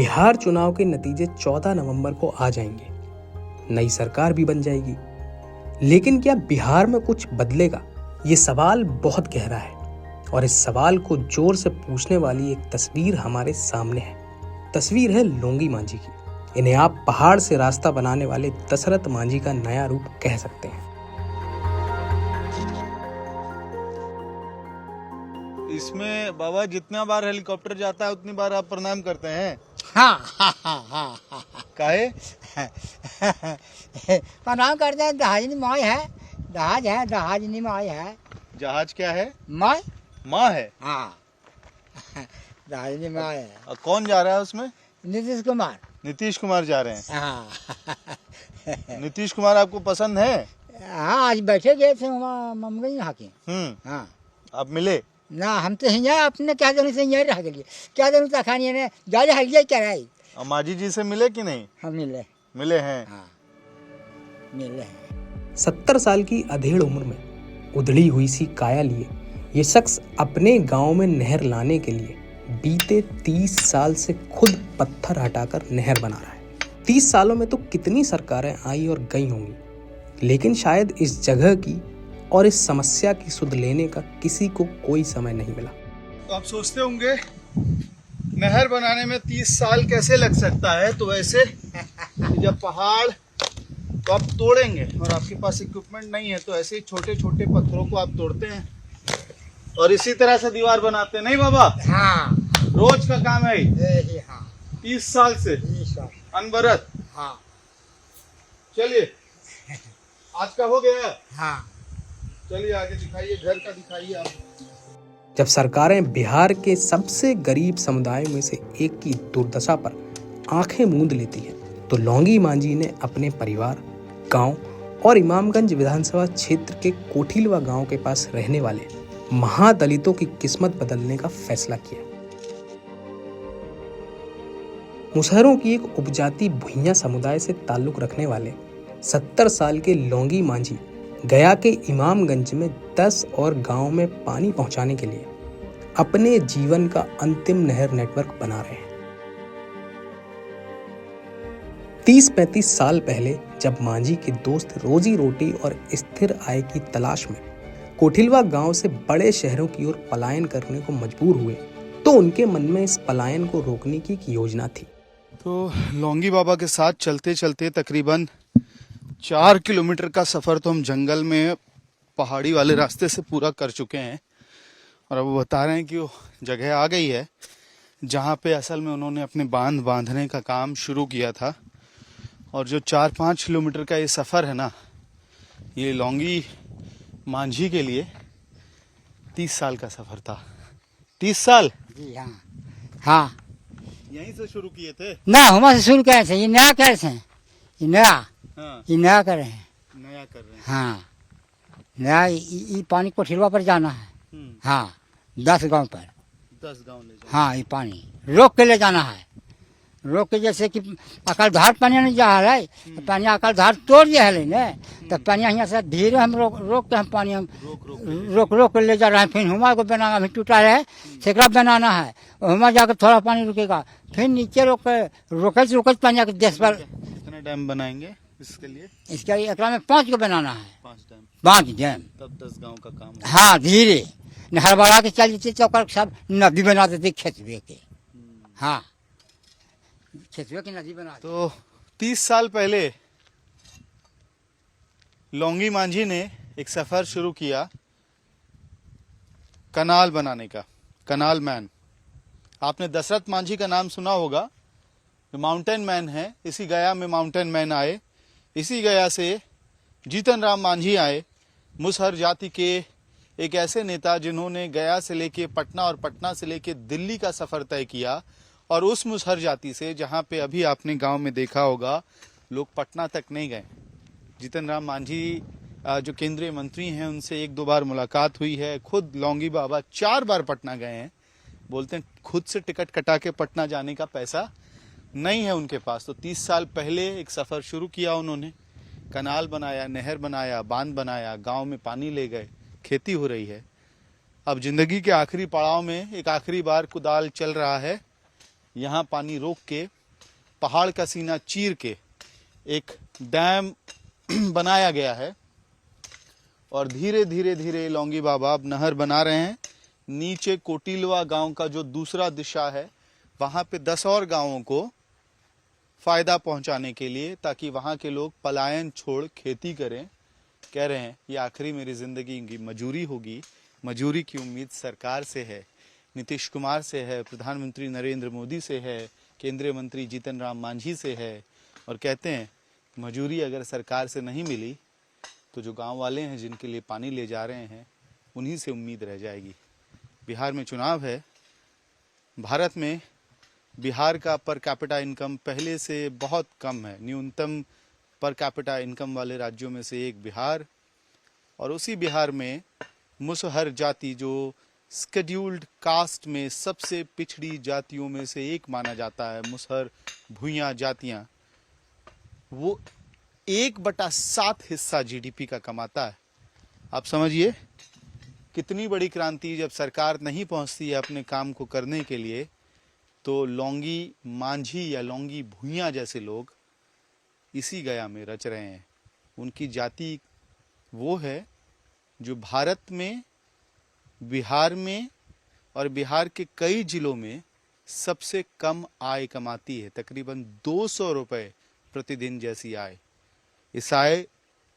बिहार चुनाव के नतीजे 14 नवंबर को आ जाएंगे। नई सरकार भी बन जाएगी, लेकिन क्या बिहार में कुछ बदलेगा? ये सवाल बहुत गहरा है और इस सवाल को जोर से पूछने वाली एक तस्वीर हमारे सामने है। तस्वीर है लौंगी मांझी की। इन्हें आप पहाड़ से रास्ता बनाने वाले दशरथ मांझी का नया रूप कह सकते हैं। इसमें बाबा जितना बार हेलीकॉप्टर जाता है उतनी बार आप प्रणाम करते हैं। हाँ काहे? प्रणाम करते हैं। दहाजनी माई है, दहाजनी माई है। जहाज क्या है? माई माँ है। हाँ दहाजनी माई है। और कौन जा रहा है उसमें? नीतीश कुमार। नीतीश कुमार जा रहे हैं। हाँ नीतीश कुमार आपको पसंद है? हाँ आज बैठे गए थे वहाँ ममगंज यहाँ के। हाँ आप मिले? ना हम तो यहाँ अपने क्या दिन से यहीं रह गए, क्या दिन तक खानी ने जाले हलिया क्या रही। और मांझी जी से मिले कि नहीं? हम मिले हैं। हाँ मिले हैं। 70 साल की अधेड़ उम्र में उधड़ी हुई सी काया लिए ये शख्स अपने गांव में नहर लाने के लिए बीते 30 साल से खुद पत्थर हटाकर नहर बना रहा है। 30 सालों में तो कितनी सरकारें आई और गई होंगी, लेकिन शायद इस जगह की और इस समस्या की सुध लेने का किसी को कोई समय नहीं मिला। तो आप सोचते होंगे नहर बनाने में 30 साल कैसे लग सकता है। तो वैसे जब पहाड़ तो आप तोड़ेंगे और आपके पास इक्विपमेंट नहीं है, तो ऐसे ही छोटे छोटे पत्थरों को आप तोड़ते हैं और इसी तरह से दीवार बनाते हैं। नहीं बाबा? हाँ रोज का काम है। हाँ 30 साल से अनवरत। हाँ चलिए आज का हो गया। हाँ चलिए आगे दिखाइए, घर का दिखाइए आप। जब सरकारें बिहार के सबसे गरीब समुदायों में से एक की दुर्दशा पर आंखें मूंद लेती हैं, तो लौंगी मांझी ने अपने परिवार, गांव और इमामगंज विधानसभा क्षेत्र के कोठिलवा गांव के पास रहने वाले महादलितों की किस्मत बदलने का फैसला किया। मुसहरों की एक उपजाति भुइयां समुदाय से ताल्लुक रखने वाले 70 साल के लौंगी मांझी गया के इमामगंज में 10 और गांव में पानी पहुंचाने के लिए अपने जीवन का अंतिम नहर नेटवर्क बना रहे हैं। 30-35 साल पहले जब मांझी के दोस्त रोजी रोटी और स्थिर आय की तलाश में कोठिलवा गांव से बड़े शहरों की ओर पलायन करने को मजबूर हुए, तो उनके मन में इस पलायन को रोकने की एक योजना थी। तो लौंगी बाबा के साथ चलते चलते तकरीबन 4 किलोमीटर का सफर तो हम जंगल में पहाड़ी वाले रास्ते से पूरा कर चुके हैं और अब वो बता रहे हैं कि वो जगह आ गई है जहाँ पे असल में उन्होंने अपने बांध बांधने का काम शुरू किया था। और जो 4-5 किलोमीटर का ये सफ़र है ना, ये लौंगी मांझी के लिए 30 साल का सफ़र था। 30 साल? जी हाँ हाँ यहीं से शुरू किए थे? ना हम से शुरू करे थे, ये नया करे थे, ये नया हाँ ये नया करे हैं। नया कर रहे हैं। हाँ नया ये पानी कोठिलवा पर जाना है। हाँ 10 गांव पर 10 गांव ले जाओ। हाँ ये पानी रोक के ले जाना है। रोक के जैसे कि अकालधार पानी नहीं जा रहा है, तो पानी अकालधार तोड़ दिया है ने, तो पानी यहाँ से धीरे हम रोक के हम पानी हम रोक के ले जा रहे हैं। फिर हुमा को बनाना, अभी टूटा है सेकरा बनाना है, हुमा जाकर थोड़ा पानी रुकेगा, फिर नीचे रोकत पानी आकर देश पर। कितने डैम बनाएंगे इसके लिए? इसके लिए एकरा में 5 को बनाना है। 5 डैम तब 10 गांव का काम है। हाँ धीरे नहर बढ़ा के चल देते, चौकर सब नदी बना देते खेतवे के। हाँ खेतवे की नदी बना। तो 30 साल पहले लौंगी मांझी ने एक सफर शुरू किया कनाल बनाने का। कनाल मैन, आपने दशरथ मांझी का नाम सुना होगा, जो माउंटेन मैन है। इसी गया में माउंटेन मैन आए, इसी गया से जीतन राम मांझी आए, मुसहर जाति के एक ऐसे नेता जिन्होंने गया से लेके पटना और पटना से लेके दिल्ली का सफर तय किया। और उस मुसहर जाति से जहाँ पे अभी आपने गांव में देखा होगा लोग पटना तक नहीं गए। जीतन राम मांझी जो केंद्रीय मंत्री हैं, उनसे 1-2 बार मुलाकात हुई है। खुद लौंगी बाबा 4 बार पटना गए हैं। बोलते हैं खुद से टिकट कटा के पटना जाने का पैसा नहीं है उनके पास। तो 30 साल पहले एक सफ़र शुरू किया उन्होंने, कनाल बनाया, नहर बनाया, बांध बनाया, गांव में पानी ले गए, खेती हो रही है। अब जिंदगी के आखिरी पड़ाव में एक आखिरी बार कुदाल चल रहा है यहाँ पानी रोक के पहाड़ का सीना चीर के एक डैम बनाया गया है और धीरे धीरे धीरे लौंगी बाबा अब नहर बना रहे हैं। नीचे कोटिलवा गांव का जो दूसरा दिशा है वहां पे 10 और गांवों को फायदा पहुंचाने के लिए, ताकि वहां के लोग पलायन छोड़ खेती करें। कह रहे हैं ये आखिरी मेरी जिंदगी की मजूरी होगी। मजूरी की उम्मीद सरकार से है, नीतीश कुमार से है, प्रधानमंत्री नरेंद्र मोदी से है, केंद्रीय मंत्री जीतन राम मांझी से है। और कहते हैं मजूरी अगर सरकार से नहीं मिली तो जो गांव वाले हैं जिनके लिए पानी ले जा रहे हैं उन्हीं से उम्मीद रह जाएगी। बिहार में चुनाव है। भारत में बिहार का पर कैपिटा इनकम पहले से बहुत कम है। न्यूनतम पर कैपिटा इनकम वाले राज्यों में से एक बिहार, और उसी बिहार में मुसहर जाति जो शेड्यूल्ड कास्ट में सबसे पिछड़ी जातियों में से एक माना जाता है, मुसहर भूइयां जातियां, वो 1/7 हिस्सा जीडीपी का कमाता है। आप समझिए कितनी बड़ी क्रांति जब सरकार नहीं पहुंचती है अपने काम को करने के लिए, तो लौंगी मांझी या लौंगी भूइयां जैसे लोग इसी गया में रच रहे हैं। उनकी जाति वो है जो भारत में, बिहार में और बिहार के कई जिलों में सबसे कम आय कमाती है, तकरीबन 200 रुपए प्रतिदिन जैसी आय। इस आय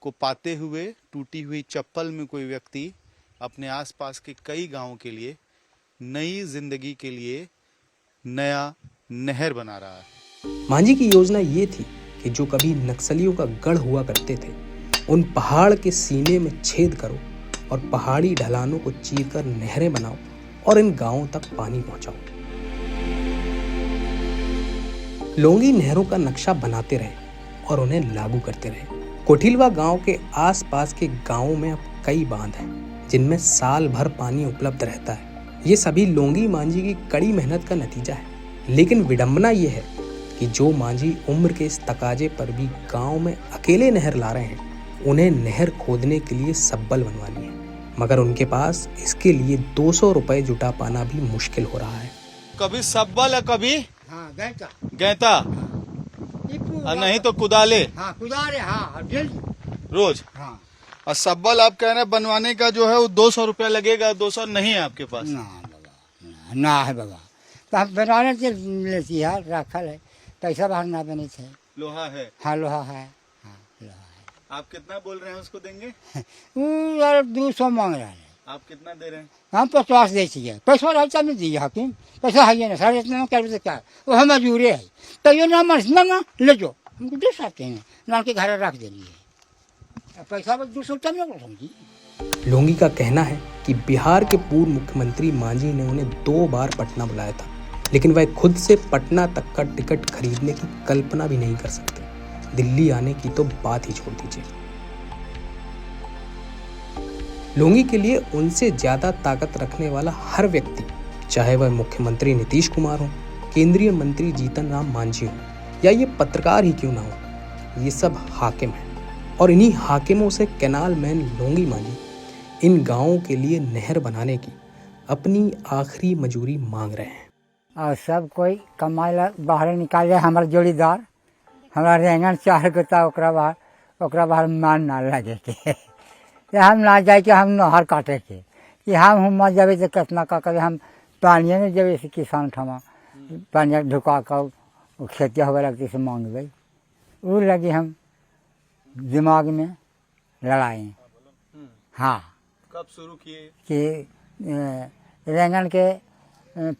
को पाते हुए टूटी हुई चप्पल में कोई व्यक्ति अपने आसपास के कई गांवों के लिए नई जिंदगी के लिए नया नहर बना रहा है। मांझी की योजना ये थी कि जो कभी नक्सलियों का गढ़ हुआ करते थे उन पहाड़ के सीने में छेद करो और पहाड़ी ढलानों को चीरकर नहरें बनाओ और इन गांवों तक पानी पहुंचाओ। लौंगी नहरों का नक्शा बनाते रहे और उन्हें लागू करते रहे। कोठिलवा गांव के आसपास के गांवों में अब कई बांध हैं जिनमें साल भर पानी उपलब्ध रहता है। ये सभी लौंगी मांझी की कड़ी मेहनत का नतीजा है। लेकिन विडंबना ये है कि जो मांझी उम्र के इस तकाजे पर भी गांव में अकेले नहर ला रहे हैं, उन्हें नहर खोदने के लिए सब्बल बनवानी है, मगर उनके पास इसके लिए 200 रुपए जुटा पाना भी मुश्किल हो रहा है। कभी सब्बल है, कभी गैता गैता और नहीं तो कुदाले। कुदाले रोज। और सब्बल आप कह रहे हैं बनवाने का जो है वो 200 रुपया लगेगा। 200 नहीं है आपके पास? ना बाबा, ना है बाबा। तो हम बनाने से लेती है, रखल है, पैसा बाहर ना बने थे। लोहा है? हाँ लोहा है। आप कितना बोल रहे हैं उसको देंगे? वो यार 200 मांग रहा है। आप कितना दे रहे हैं? हम 50 देती पैसा रहता में दिए हकीम, पैसा है ना साढ़े इतना कर क्या वो हम मजूरे है तो ये ना मरना ना ले जाओ, हमको दे सकते हैं ना के घर रख देंगे पैसा 200 तब ना समझी। लौंगी का कहना है कि बिहार के पूर्व मुख्यमंत्री मांझी ने उन्हें 2 बार पटना बुलाया था, लेकिन वह खुद से पटना तक का टिकट खरीदने की कल्पना भी नहीं कर सकते। दिल्ली आने की तो बात ही छोड़ दीजिए। लौंगी के लिए उनसे ज्यादा ताकत रखने वाला हर व्यक्ति, चाहे वह मुख्यमंत्री नीतीश कुमार हो, केंद्रीय मंत्री जीतन राम मांझी हो या ये पत्रकार ही क्यों ना हो, ये सब हाकिम हैं। और इन्हीं हाकिमों से कैनाल मैन लौंगी मांझी इन गांवों के लिए नहर बनाने की अपनी आखिरी मजूरी मांग रहे हैं। और सब कोई कमाई ला बाहर निकाले। हमारे जोड़ीदार हमारा रेंगन चाह गोता ओकरा बाहर मान ना लगे के हम ना जाए कि हम नहर काटे के कि हम जाबे तो कितना का करे, हम पानी में जब से किसान ठमा पानी ढुका कर खेती होवे लगती से मांगबे। वो लगे हम दिमाग में लड़ाई। हाँ कब शुरू किए कि रेंगन के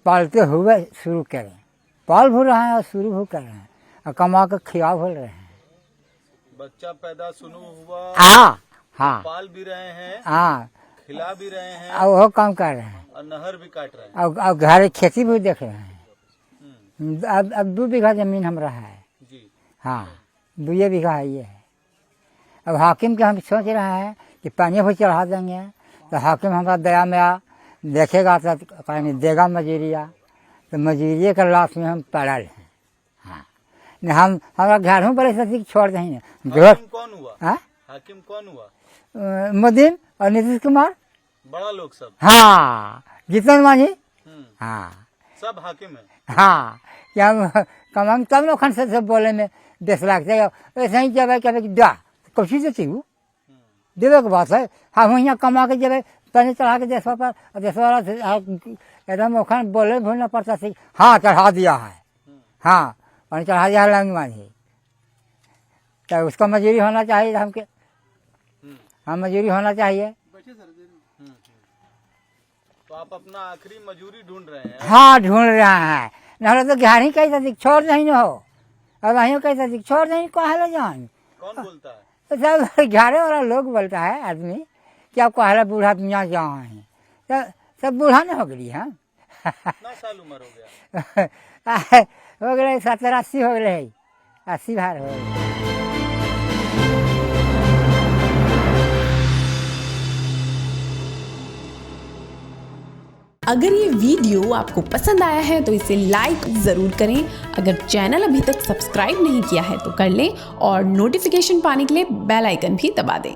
पालते हुए शुरू करें, पाल भी रहे हैं और शुरू भी कर रहे हैं और कमा कर खिया भी रहे हैं। बच्चा पैदा शुरू हुआ, हाँ हाँ पाल भी रहे हैं, हाँ खिला भी रहे हैं और वो काम कर रहे हैं और नहर भी काट रहे हैं और घर खेती भी देख रहे हैं। अब 2 बीघा जमीन हमारा है जी। हाँ 2 बीघा है ये है। अब हाकिम के हम सोच रहे हैं कि पानी भी चढ़ा देंगे तो हाकिम हमारा दया में देखेगा तो कहीं देगा मजूरिया, तो मजूरिया के लाश में हम पड़ल हैं। हाँ नहीं हम हमारा घर हूँ बड़े से छोड़ देंगे। हाकिम कौन हुआ? हाँ हाकिम कौन हुआ? मोदी और नीतीश कुमार, बड़ा लोग सब। हाँ जीतन मांझी। हाँ सब हाकिम है। हाँ क्या कमांग तब लोग से सब बोले में 10 लाख चाहिए ऐसे ही जब क्या दा कोशिश से चाहिए देवे के बात है। हम यहाँ कमा के जब पानी चढ़ा के देश पर देश वाला एकदम ओखन बोले भूलना पड़ता से हाँ चढ़ा दिया है, हाँ पानी चढ़ा दिया है लंग मानी, तो उसका मजूरी होना चाहिए हमके, हाँ मजूरी होना चाहिए। तो आप अपना आखिरी मजूरी ढूंढ रहे हैं? हाँ ढूंढ रहा है, नहीं तो घर ही कैसा दिख छोड़ नहीं न हो, अब वहीं कैसा दिख छोड़ नहीं कहा जान। कौन बोलता है? तो सब घरे वाला लोग बोलता है आदमी कि आप कहा बूढ़ा दुनिया जहाँ है, तो सब बूढ़ा न हो गई। हाँ कितना साल उम्र हो गया? हो गए 70-80 हो गए, 80 भार हो गए। अगर ये वीडियो आपको पसंद आया है तो इसे लाइक ज़रूर करें। अगर चैनल अभी तक सब्सक्राइब नहीं किया है तो कर लें और नोटिफिकेशन पाने के लिए बेल आइकन भी दबा दें।